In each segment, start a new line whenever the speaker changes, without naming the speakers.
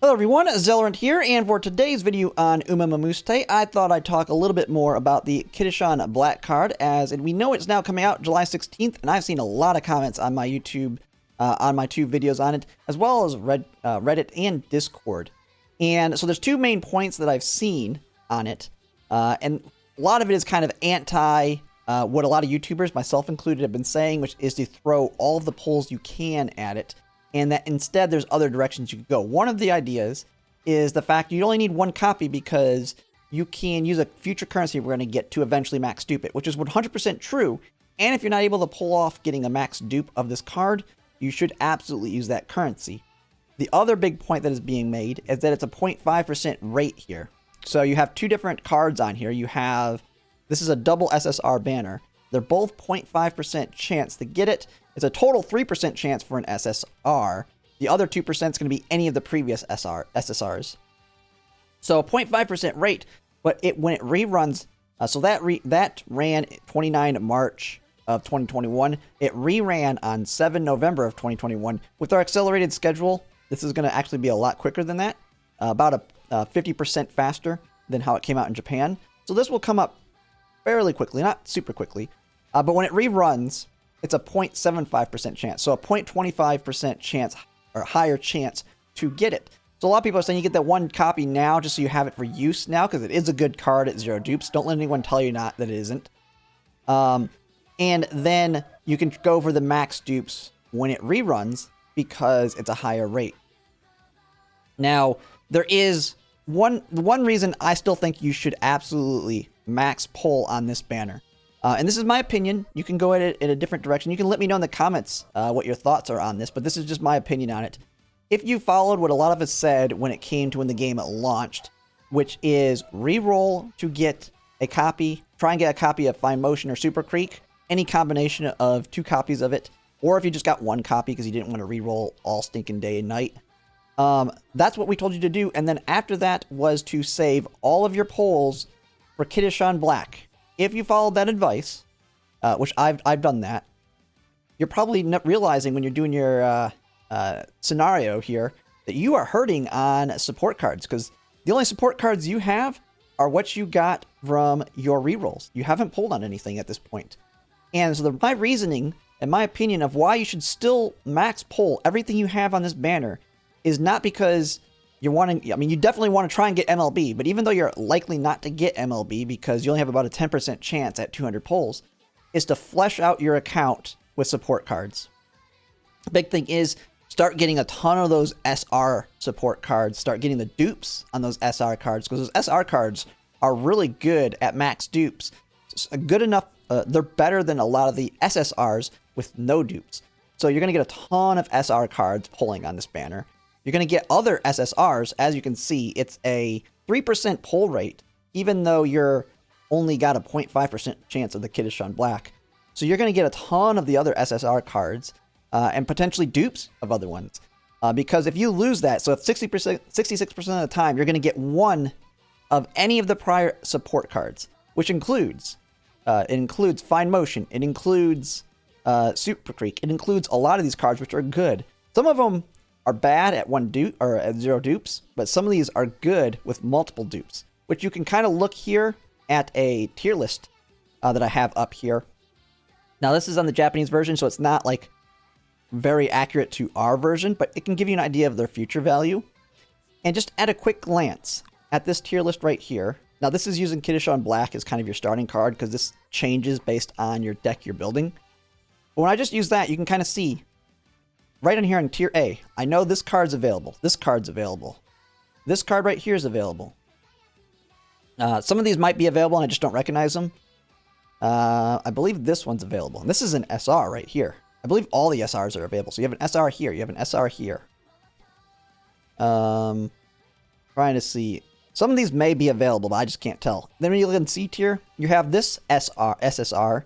Hello everyone, Zelrant here, and for today's video on Umamusume, I thought I'd talk a little bit more about the Kitasan Black card, as we know it's now coming out July 16th, and I've seen a lot of comments on my YouTube, on my two videos on it, as well as Reddit and Discord. And so there's two main points that I've seen on it, and a lot of it is kind of anti what a lot of YouTubers, myself included, have been saying, which is to throw all of the polls you can at it, and that instead there's other directions you could go. One of the ideas is the fact you only need one copy because you can use a future currency we're going to get to eventually max dupe it, which is 100% true. And if you're not able to pull off getting a max dupe of this card, you should absolutely use that currency. The other big point that is being made is that it's a 0.5% rate here. So you have two different cards on here. You have, this is a double SSR banner. They're both 0.5% chance to get it. It's a total 3% chance for an SSR. The other 2% is going to be any of the previous SSRs. So a 0.5% rate, but when it reruns, so that ran 29 March of 2021. It reran on 7 November of 2021. With our accelerated schedule, this is going to actually be a lot quicker than that, about a 50% faster than how it came out in Japan. So this will come up fairly quickly, not super quickly, but when it reruns, it's a 0.75% chance. So a 0.25% chance or higher chance to get it. So a lot of people are saying you get that one copy now just so you have it for use now because it is a good card at 0 dupes. Don't let anyone tell you that it isn't. And then you can go for the max dupes when it reruns because it's a higher rate. Now, there is one reason I still think you should absolutely max pull on this banner. And this is my opinion. You can go at it in a different direction. You can let me know in the comments what your thoughts are on this, but this is just my opinion on it. If you followed what a lot of us said when it came to when the game launched, which is re-roll to get a copy, try and get a copy of Fine Motion or Super Creek, any combination of two copies of it, or if you just got one copy because you didn't want to re-roll all stinking day and night. That's what we told you to do, and then after that was to save all of your polls for Kitasan Black. If you followed that advice, which I've done that, you're probably not realizing when you're doing your scenario here that you are hurting on support cards because the only support cards you have are what you got from your rerolls. You haven't pulled on anything at this point. And so my reasoning and my opinion of why you should still max pull everything you have on this banner is not because you're wanting, I mean, you definitely want to try and get MLB, but even though you're likely not to get MLB because you only have about a 10% chance at 200 pulls, is to flesh out your account with support cards. The big thing is start getting a ton of those SR support cards, start getting the dupes on those SR cards, because those SR cards are really good at max dupes. It's good enough, they're better than a lot of the SSRs with no dupes. So you're going to get a ton of SR cards pulling on this banner. You're going to get other SSRs. As you can see, it's a 3% pull rate, even though you're only got a 0.5% chance of the Kitasan Black. So you're going to get a ton of the other SSR cards and potentially dupes of other ones. Because if you lose that, so if 66% of the time, you're going to get one of any of the prior support cards, which includes, it includes Fine Motion, it includes Super Creek, it includes a lot of these cards, which are good. Some of them are bad at one dupe or at 0 dupes, but some of these are good with multiple dupes, which you can kind of look here at a tier list that I have up here. Now this is on the Japanese version, so it's not like very accurate to our version, but it can give you an idea of their future value. And just at a quick glance at this tier list right here. Now this is using Kitasan Black as kind of your starting card because this changes based on your deck you're building. But when I just use that, you can kind of see right in here in tier A, I know this card's available. This card's available. This card right here is available. Some of these might be available and I just don't recognize them. I believe this one's available. And this is an SR right here. I believe all the SRs are available. So you have an SR here. You have an SR here. Trying to see. Some of these may be available, but I just can't tell. Then when you look in C tier, you have this SSR.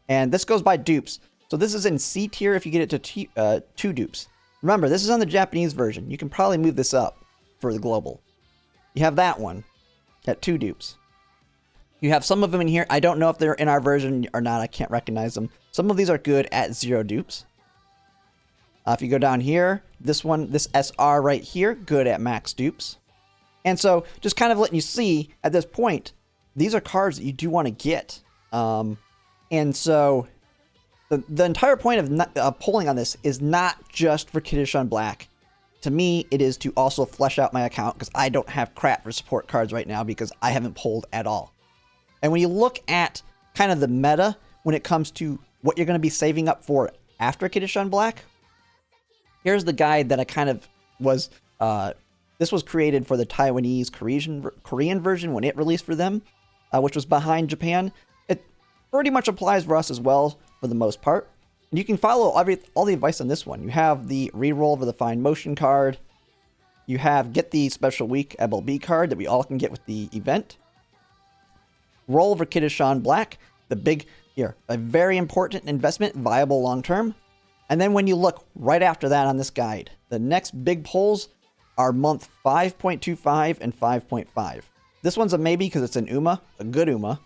And this goes by dupes. So this is in C tier if you get it to 2 dupes. Remember, this is on the Japanese version. You can probably move this up for the global. You have that one at 2 dupes. You have some of them in here. I don't know if they're in our version or not. I can't recognize them. Some of these are good at 0 dupes. If you go down here, this one, this SR right here, good at max dupes. And so just kind of letting you see at this point, these are cards that you do want to get. And so the entire point of polling on this is not just for Kitasan Black. To me, it is to also flesh out my account because I don't have crap for support cards right now because I haven't polled at all. And when you look at kind of the meta when it comes to what you're going to be saving up for after Kitasan Black, here's the guide that I kind of was... this was created for the Taiwanese Korean version when it released for them, which was behind Japan. It pretty much applies for us as well for the most part. And you can follow all the advice on this one. You have the reroll for the Fine Motion card. You have get the Special Week MLB card that we all can get with the event. Roll for Kitasan Black, a very important investment, viable long term. And then when you look right after that on this guide, the next big polls are month 5.25 and 5.5. This one's a maybe because it's an UMA, a good UMA.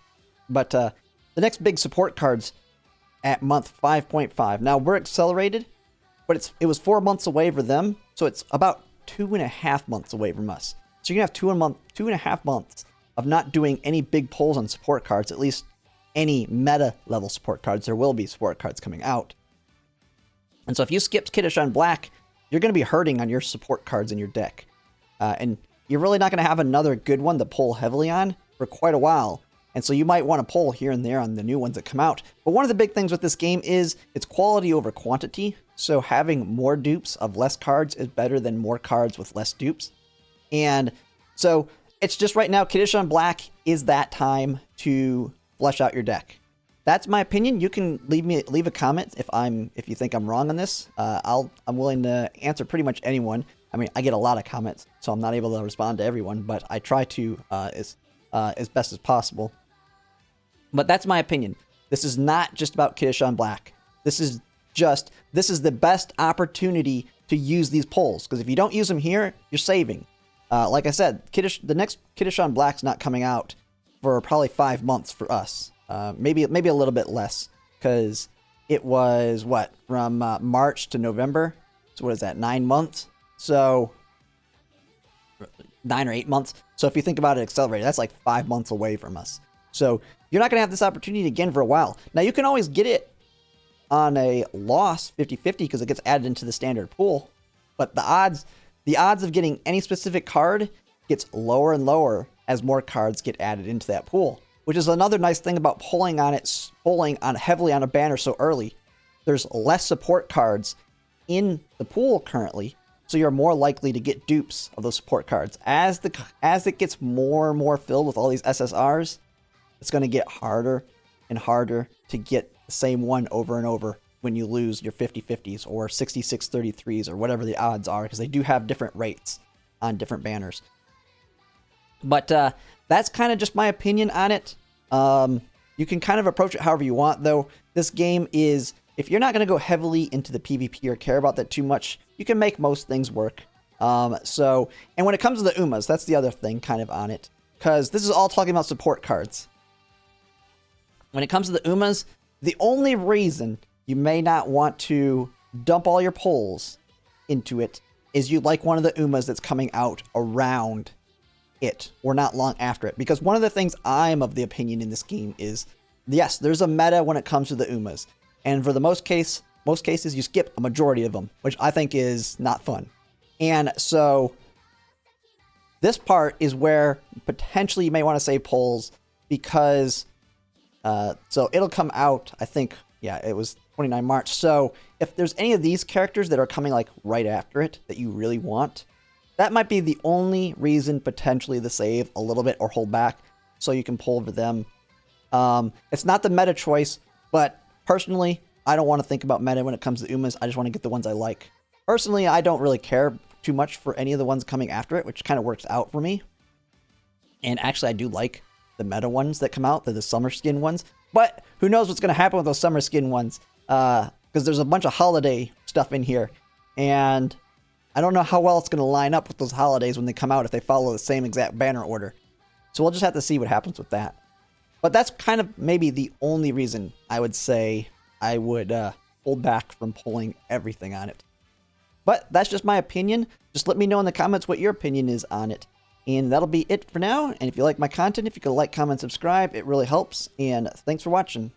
But the next big support cards at month 5.5. Now, we're accelerated, but it was 4 months away for them, so it's about 2.5 months away from us. So you're going to have 2.5 months of not doing any big pulls on support cards, at least any meta-level support cards. There will be support cards coming out. And so if you skipped Kitasan Black, you're going to be hurting on your support cards in your deck. And you're really not going to have another good one to pull heavily on for quite a while. And so you might want to pull here and there on the new ones that come out. But one of the big things with this game is it's quality over quantity. So having more dupes of less cards is better than more cards with less dupes. And so it's just right now, Kitasan Black is that time to flesh out your deck. That's my opinion. You can leave a comment if you think I'm wrong on this. I'm willing to answer pretty much anyone. I mean, I get a lot of comments, so I'm not able to respond to everyone, but I try to as best as possible. But that's my opinion. This is not just about Kitasan Black. This is the best opportunity to use these polls, because if you don't use them here, you're saving. Like I said, the next Kitasan Black's not coming out for probably 5 months for us. Maybe a little bit less, because it was from March to November. So what is that? 9 months. So 9 or 8 months. So if you think about it accelerated, that's like 5 months away from us. So you're not going to have this opportunity again for a while. Now you can always get it on a loss 50-50 because it gets added into the standard pool. But the odds of getting any specific card gets lower and lower as more cards get added into that pool. Which is another nice thing about pulling heavily on a banner so early. There's less support cards in the pool currently, so you're more likely to get dupes of those support cards. As it gets more and more filled with all these SSRs, it's going to get harder and harder to get the same one over and over when you lose your 50-50s or 66-33s or whatever the odds are, because they do have different rates on different banners. But that's kind of just my opinion on it. You can kind of approach it however you want, though. This game is, if you're not going to go heavily into the PvP or care about that too much, you can make most things work. And when it comes to the UMAs, that's the other thing kind of on it, because this is all talking about support cards. When it comes to the UMAs, the only reason you may not want to dump all your pulls into it is you like one of the UMAs that's coming out around it or not long after it. Because one of the things I'm of the opinion in this game is, yes, there's a meta when it comes to the UMAs. And for the most cases, you skip a majority of them, which I think is not fun. And so this part is where potentially you may want to save pulls because so it'll come out, I think, it was 29 March. So if there's any of these characters that are coming like right after it that you really want, that might be the only reason potentially to save a little bit or hold back so you can pull for them. It's not the meta choice, but personally, I don't want to think about meta when it comes to UMAs. I just want to get the ones I like. Personally, I don't really care too much for any of the ones coming after it, which kind of works out for me. And actually, I do like the meta ones that come out. They're the summer skin ones. But who knows what's going to happen with those summer skin ones. Because there's a bunch of holiday stuff in here. And I don't know how well it's going to line up with those holidays when they come out if they follow the same exact banner order. So we'll just have to see what happens with that. But that's kind of maybe the only reason I would say I would hold back from pulling everything on it. But that's just my opinion. Just let me know in the comments what your opinion is on it. And that'll be it for now. And if you like my content, if you could like, comment, subscribe, it really helps. And thanks for watching.